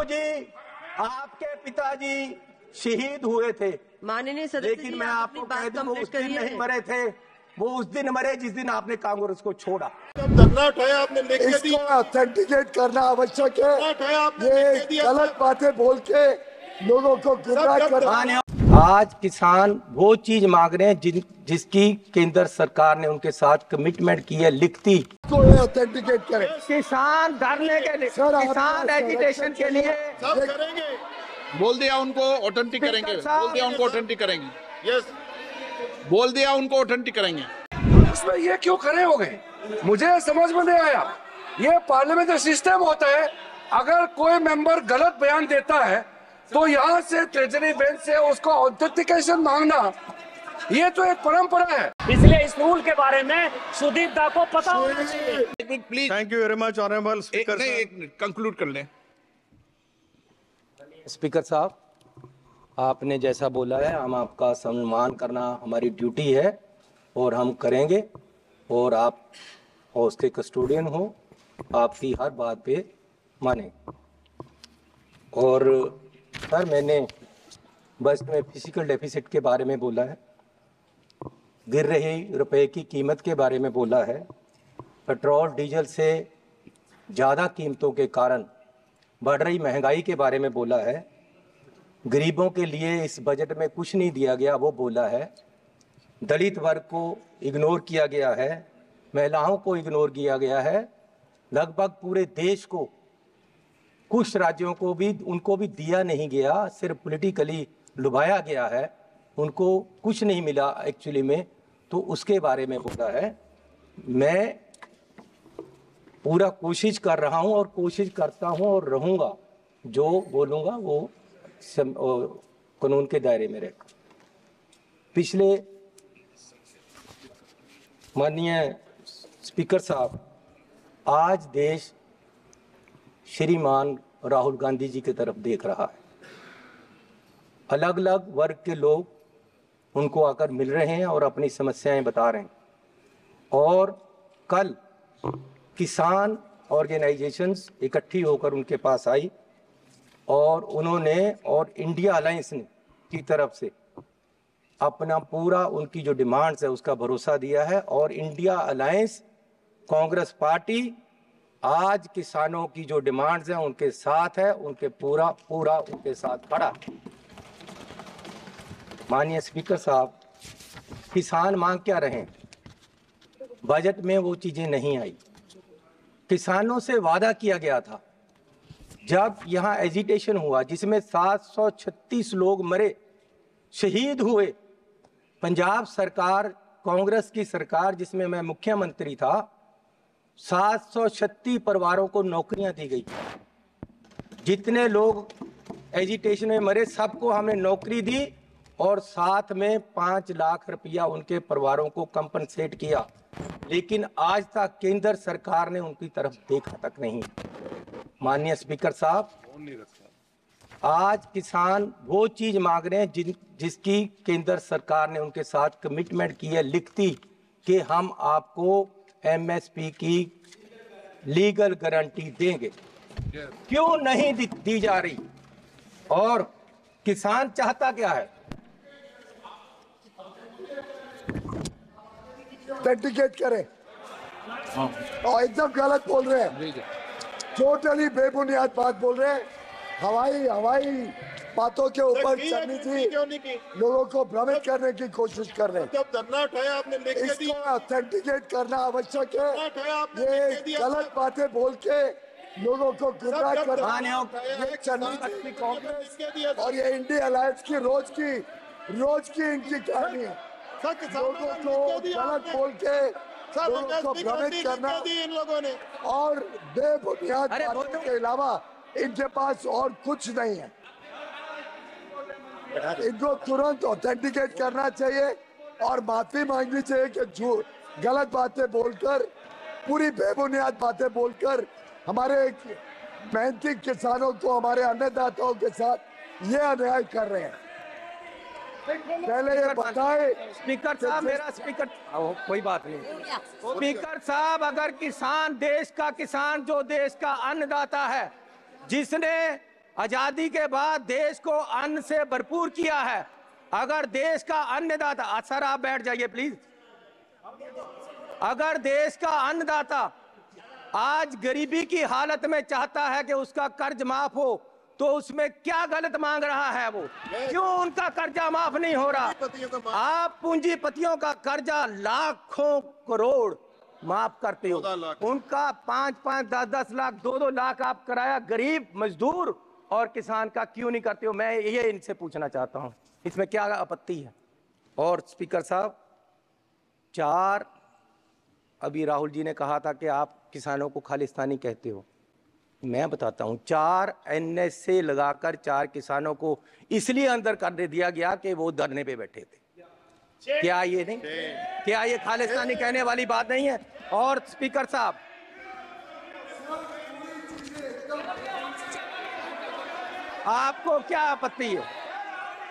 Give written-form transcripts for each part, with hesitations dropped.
जी, आपके पिताजी शहीद हुए थे, माननीय सदस्य, लेकिन मैं आपको कह दूं वो उस दिन नहीं मरे थे, वो उस दिन मरे जिस दिन आपने कांग्रेस को छोड़ा। धरना उठाया आपने, लिख के इसको ऑथेंटिकेट करना आवश्यक है। ये गलत बातें बोल के लोगों को गुमराह करना। आज किसान वो चीज मांग रहे हैं जिसकी केंद्र सरकार ने उनके साथ कमिटमेंट की है, लिखती। इसको ऑथेंटिकेट करें। किसान धरने के लिए, किसान एजिटेशन के लिए सब करेंगे। बोल दिया उनको ऑथेंटिक करेंगे, बोल दिया उनको ऑथेंटिक करेंगे, यस, बोल दिया उनको ऑथेंटिक करेंगे। इसमें ये क्यों खड़े हो गए, मुझे समझ में नहीं आया। ये पार्लियामेंट्री सिस्टम होता है, अगर कोई मेंबर गलत बयान देता है तो यहाँ से ट्रेजरी बेंच से उसको ऑथेंटिकेशन मांगना, ये तो एक परंपरा है। इसलिए इस रूल के बारे में सुदीप दा को पता होना चाहिए। Please, thank you very much honourable speaker. एक कंक्लूड कर लें। स्पीकर साहब, आपने जैसा बोला है, हम आपका सम्मान करना हमारी ड्यूटी है और हम करेंगे, और आप हाउस के कस्टोडियन हो, आपकी हर बात पे माने। और सर, मैंने बस में फिजिकल डेफिसिट के बारे में बोला है, गिर रही रुपए की कीमत के बारे में बोला है, पेट्रोल डीजल से ज़्यादा कीमतों के कारण बढ़ रही महंगाई के बारे में बोला है, गरीबों के लिए इस बजट में कुछ नहीं दिया गया वो बोला है, दलित वर्ग को इग्नोर किया गया है, महिलाओं को इग्नोर किया गया है, लगभग पूरे देश को, कुछ राज्यों को भी, उनको भी दिया नहीं गया, सिर्फ पॉलिटिकली लुभाया गया है, उनको कुछ नहीं मिला एक्चुअली में, तो उसके बारे में बोला है। मैं पूरा कोशिश कर रहा हूं और कोशिश करता हूं और रहूंगा, जो बोलूंगा वो कानून के दायरे में रहकर। पिछले माननीय स्पीकर साहब, आज देश श्रीमान राहुल गांधी जी की तरफ देख रहा है। अलग अलग वर्ग के लोग उनको आकर मिल रहे हैं और अपनी समस्याएं बता रहे हैं, और कल किसान ऑर्गेनाइजेशंस इकट्ठी होकर उनके पास आई और उन्होंने, और इंडिया अलायंस ने की तरफ से अपना पूरा उनकी जो डिमांड्स है उसका भरोसा दिया है, और इंडिया अलायंस कांग्रेस पार्टी आज किसानों की जो डिमांड्स हैं उनके साथ है, उनके पूरा उनके साथ खड़ा। माननीय स्पीकर साहब, किसान मांग क्या रहे हैं, बजट में वो चीजें नहीं आई। किसानों से वादा किया गया था, जब यहाँ एजिटेशन हुआ जिसमें 736 लोग मरे, शहीद हुए, पंजाब सरकार, कांग्रेस की सरकार जिसमें मैं मुख्यमंत्री था, 736 परिवारों को नौकरियां दी गई। जितने लोग एजिटेशन में मरे सबको हमने नौकरी दी, और साथ में 5 लाख रुपया उनके परिवारों को कंपनसेट किया, लेकिन आज तक केंद्र सरकार ने उनकी तरफ देखा तक नहीं। माननीय स्पीकर साहब, आज किसान वो चीज मांग रहे हैं जिसकी केंद्र सरकार ने उनके साथ कमिटमेंट की है, लिखती, कि हम आपको एमएसपी की लीगल गारंटी देंगे। क्यों नहीं दी जा रही? और किसान चाहता क्या है? ऑथेंटिकेट करें, और एकदम गलत बोल रहे हैं, टोटली बेबुनियाद बात बोल रहे हैं, हवाई बातों के ऊपर चलनी थी, लोगों को भ्रमित करने की कोशिश कर रहे हैं। जब धरना उठाया आपने, लिख के इसको ऑथेंटिकेट करना आवश्यक है। ये गलत बातें बोल के लोगों को गुमराह करना, ये चलनी कांग्रेस और ये इंडिया अलायंस की रोज की इनकी कहानी है। लोगों को गलत बोल के लोगों को भ्रमित करना, इन लोगों ने, और बेबुनियाद बातों के अलावा इनके पास और कुछ नहीं है। इनको तुरंत ऑथेंटिकेट करना चाहिए और माफी मांगनी चाहिए कि गलत बातें बोलकर, पूरी बेबुनियाद बातें बोलकर हमारे मेहनती किसानों को, हमारे अन्नदाताओं के साथ ये अन्याय कर रहे हैं। पहले ये बताए स्पीकर साहब, मेरा स्पीकर, कोई बात नहीं। स्पीकर साहब, अगर किसान, देश का किसान जो देश का अन्नदाता है, जिसने आजादी के बाद देश को अन्न से भरपूर किया है। अगर देश का अन्नदाता, सर आप बैठ जाइए प्लीज। अगर देश का अन्नदाता आज गरीबी की हालत में चाहता है कि उसका कर्ज माफ हो, तो उसमें क्या गलत मांग रहा है वो? क्यों उनका कर्जा माफ नहीं हो रहा? आप पूंजीपतियों का कर्जा लाखों करोड़ माफ करते हो, उनका 5-5, 10-10 लाख, 2-2 लाख आप कराया गरीब मजदूर और किसान का क्यों नहीं करते हो? मैं ये इनसे पूछना चाहता हूं, इसमें क्या आपत्ति है? और स्पीकर साहब, 4 अभी राहुल जी ने कहा था कि आप किसानों को खालिस्तानी कहते हो। मैं बताता हूं, 4 NSA लगाकर 4 किसानों को इसलिए अंदर कर दिया गया कि वो धरने पे बैठे थे। क्या ये नहीं, क्या ये खालिस्तानी कहने वाली बात नहीं है? और स्पीकर साहब, आपको क्या आपत्ति है?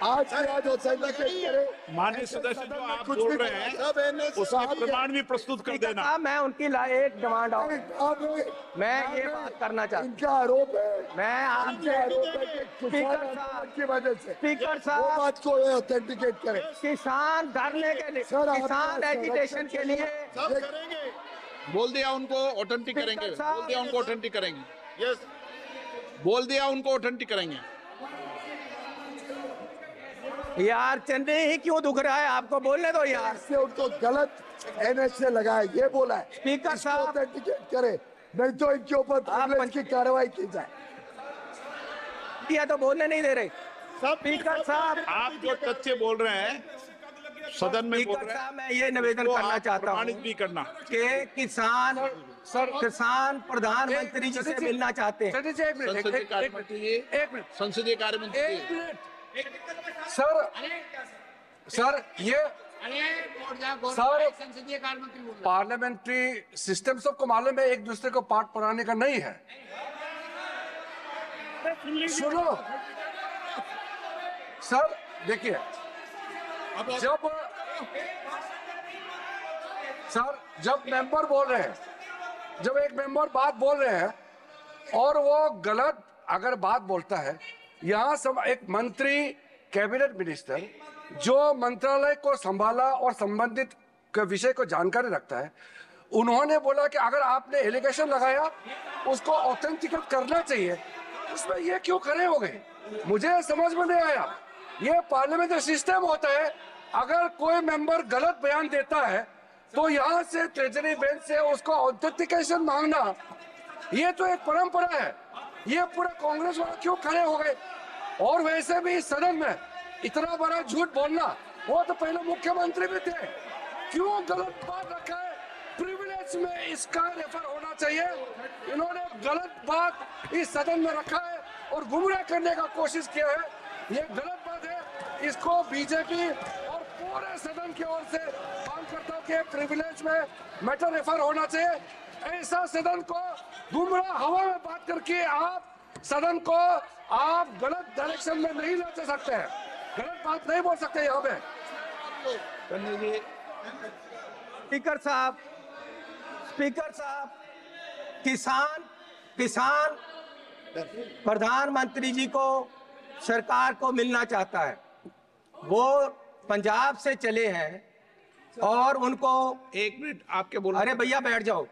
आज ऑथेंटिकेट करे। माननीय सदस्य, जो आप बोल रहे हैं उसके प्रमाण भी प्रस्तुत कर देना। साहब, मैं उनकी एक डिमांड मैं ये बात करना चाहता हूँ। इनका आरोप है, मैं आपसे आरोप है कि स्पीकर साहब की वजह से स्पीकर वो साहब बात को ऑथेंटिकेट करे। किसान धरने के लिए, सर, आप किसान एजिटेशन के लिए सब करेंगे। बोल दिया उनको ऑथेंटिक करेंगे, बोल दिया उनको ऑथेंटिक करेंगे, यस, बोल दिया उनको ऑथेंटिक करेंगे। यार चंदे ही क्यों दुख रहा है? आपको बोलने दो यार। से उनको गलत NSA लगाया, ये बोला है। स्पीकर साहब, ऑथेंटिकेट करे, नहीं तो इनके ऊपर प्रिविलेज की कार्रवाई की जाए। ये तो बोलने नहीं दे रहे। सब स्पीकर साहब, आप जो तथ्य बोल रहे हैं सदन में बोल स्पीकर रहे हैं, साहब, मैं ये निवेदन वो करना आप चाहता हूँ प्रमाणित भी करना। कि किसान प्रधानमंत्री जी से मिलना चाहते हैं। संसदीय कार्य मंत्री, एक मिनट, संसदीय कार्य मंत्री, एक मिनट। सर ये संसदीय कार्य मंत्री बोल रहे हैं। पार्लियामेंट्री सिस्टम सबको मालूम है, एक दूसरे को पाठ पढ़ाने का नहीं है। सुनो सर, देखिए, जब मेंबर बोल रहे हैं, जब एक मेंबर बात बोल रहे हैं और वो गलत अगर बात बोलता है, यहाँ सब एक मंत्री, कैबिनेट मिनिस्टर जो मंत्रालय को संभाला और संबंधित विषय को जानकारी रखता है, उन्होंने बोला कि अगर आपने एलिगेशन लगाया उसको ऑथेंटिकेट करना चाहिए। इसमें ये क्यों खड़े हो गए? मुझे समझ में नहीं आया। ये पार्लियामेंट्री सिस्टम होता है, अगर कोई मेंबर गलत बयान देता है तो यहाँ से ट्रेजरी बेंच से उसको ऑथेंटिकेशन मांगना, ये तो एक परंपरा है। ये पूरा कांग्रेस वाले क्यों खड़े हो गए? और वैसे भी सदन में इतना बड़ा झूठ बोलना, वो तो पहले मुख्यमंत्री भी थे, क्यों गलत बात रखा है? प्रिविलेज में इसका रेफर होना चाहिए। इन्होंने गलत बात इस सदन में रखा है और गुमराह करने का कोशिश किया है, ये गलत बात है। इसको बीजेपी और पूरे सदन की ओर से मांग करता हूँ कि प्रिविलेज में मैटर रेफर होना चाहिए। ऐसा सदन को गुमराह हवा में बात करके आप सदन को आप गलत डायरेक्शन में नहीं ले जा सकते हैं, गलत बात नहीं बोल सकते यहाँ पे। स्पीकर साहब, किसान प्रधानमंत्री जी को, सरकार को मिलना चाहता है। वो पंजाब से चले हैं और उनको, एक मिनट आपके बोल, अरे भैया बैठ जाओ।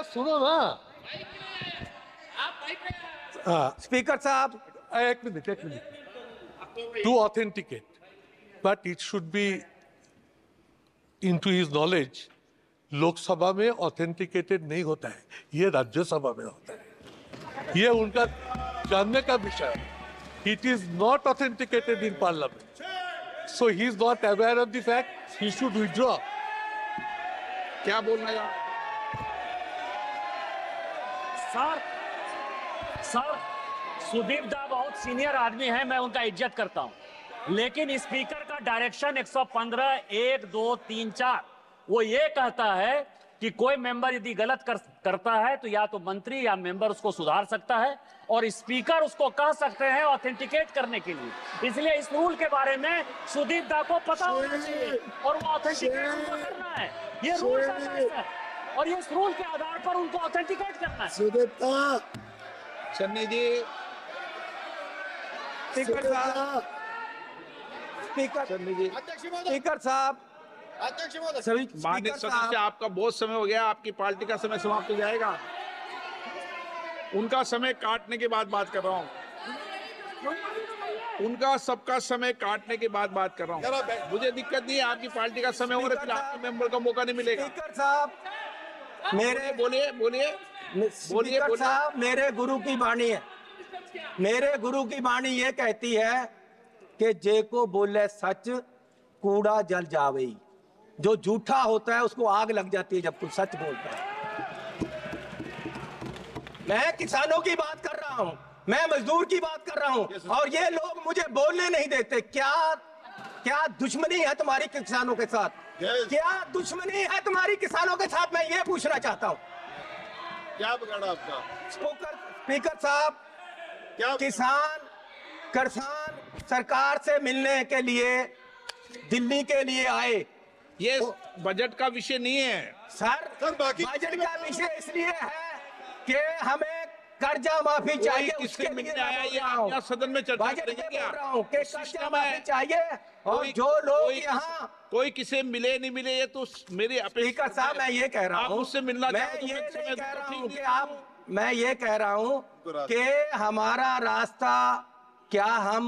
सुनो ना। स्पीकर साहब, एक minute to authenticate, but it should be into his knowledge. Lok Sabha में ऑथेंटिकेटेड नहीं होता है, ये राज्यसभा में होता है। ये उनका जानने का विषय है। It is not authenticated in parliament, so he is not aware of the fact, he should withdraw. क्या बोलना है? सर, सुदीप दा बहुत सीनियर आदमी है, मैं उनका इज्जत करता हूं, लेकिन स्पीकर का डायरेक्शन 115 1 2 3 4 वो ये कहता है कि कोई मेंबर यदि गलत करता है तो या तो मंत्री या मेंबर उसको सुधार सकता है और स्पीकर उसको कह सकते हैं ऑथेंटिकेट करने के लिए। इसलिए इस रूल के बारे में सुदीप दा को पता होना चाहिए और वो ऑथेंटिकेट उनको करना है। ये रूल है और ये इस रूल के आधार पर उनको ऑथेंटिकेट करना है। सुदीप दा, चन्नी जी, स्पीकर साहब, चन्नी जी, स्पीकर साहब, अध्यक्ष महोदय, सभी माननीय स्पीकर सदस्य, साहब, आपका बहुत समय हो गया, आपकी पार्टी का समय समाप्त हो जाएगा। उनका समय काटने के बाद बात कर रहा हूँ, उनका सबका समय काटने के बाद बात कर रहा हूँ। मुझे दिक्कत नहीं है, आपकी पार्टी का समय हो रहा है, फिर आपके मेंबर को मौका नहीं मिलेगा। स्पीकर साहब, मेरे बोलिए बोलिए बोलिए स्पीकर साहब, मेरे गुरु की वाणी है, मेरे गुरु की वाणी ये कहती है कि जे को बोले सच कूड़ा जल जावे। जो झूठा होता है उसको आग लग जाती है जब कोई सच बोलता है। मैं किसानों की बात कर रहा हूं, मैं मजदूर की बात कर रहा हूं और ये लोग मुझे बोलने नहीं देते। क्या दुश्मनी है तुम्हारी किसानों के साथ? क्या दुश्मनी है तुम्हारी किसानों के साथ? मैं ये पूछना चाहता हूं। क्या बिगाड़ा आपका? स्पीकर साहब, क्या किसान सरकार से मिलने के लिए दिल्ली के लिए आए। ये बजट का विषय नहीं है सर बाकी बजट का विषय इसलिए है कि हमें कर्जा माफी चाहिए। किससे उसके लिए मिलने मैं आया? बोल ये रहा आप हूं। यहाँ सदन में चर्चा बजट करेंगे में क्या? बोल रहा हूं कि कर्जा सिस्टम है। माफी चाहिए और कोई- जो लोग कोई- यहाँ कोई किसे मिले नहीं मिले, ये तो मेरी स्पीकर साहब, मैं ये कह रहा आप हूँ, मुझसे मिलना मैं चाहो तो ये मैं नहीं समय कह रहा ठीक हूँ कि नहीं आप, मैं ये कह रहा हूँ कि हमारा रास्ता, क्या हम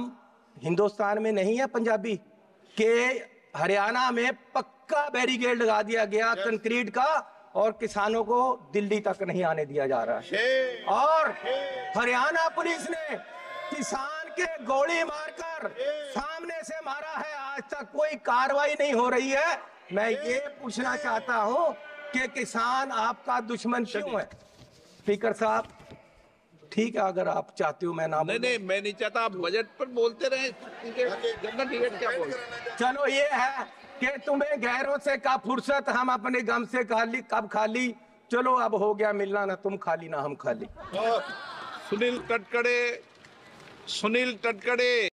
हिंदुस्तान में नहीं है पंजाबी के हरियाणा में पक्का बैरिकेड लगा दिया गया कंक्रीट का और किसानों को दिल्ली तक नहीं आने दिया जा रहा है। और हरियाणा पुलिस ने किसान के गोली मारकर सामने से मारा है, आज तक कोई कार्रवाई नहीं हो रही है। मैं ये पूछना चाहता हूं कि किसान आपका दुश्मन क्यों है? स्पीकर साहब, ठीक है, अगर आप चाहते हो मैं ना नहीं बोलूं। नहीं, मैं नहीं चाहता आप बजट पर बोलते रहे। जनरल टिकट क्या बोल? चलो ये है कि तुम्हें गैरों से का फुर्सत, हम अपने गम से खाली कब खाली। चलो अब हो गया मिलना, ना तुम खाली ना हम खाली। सुनील तटकरे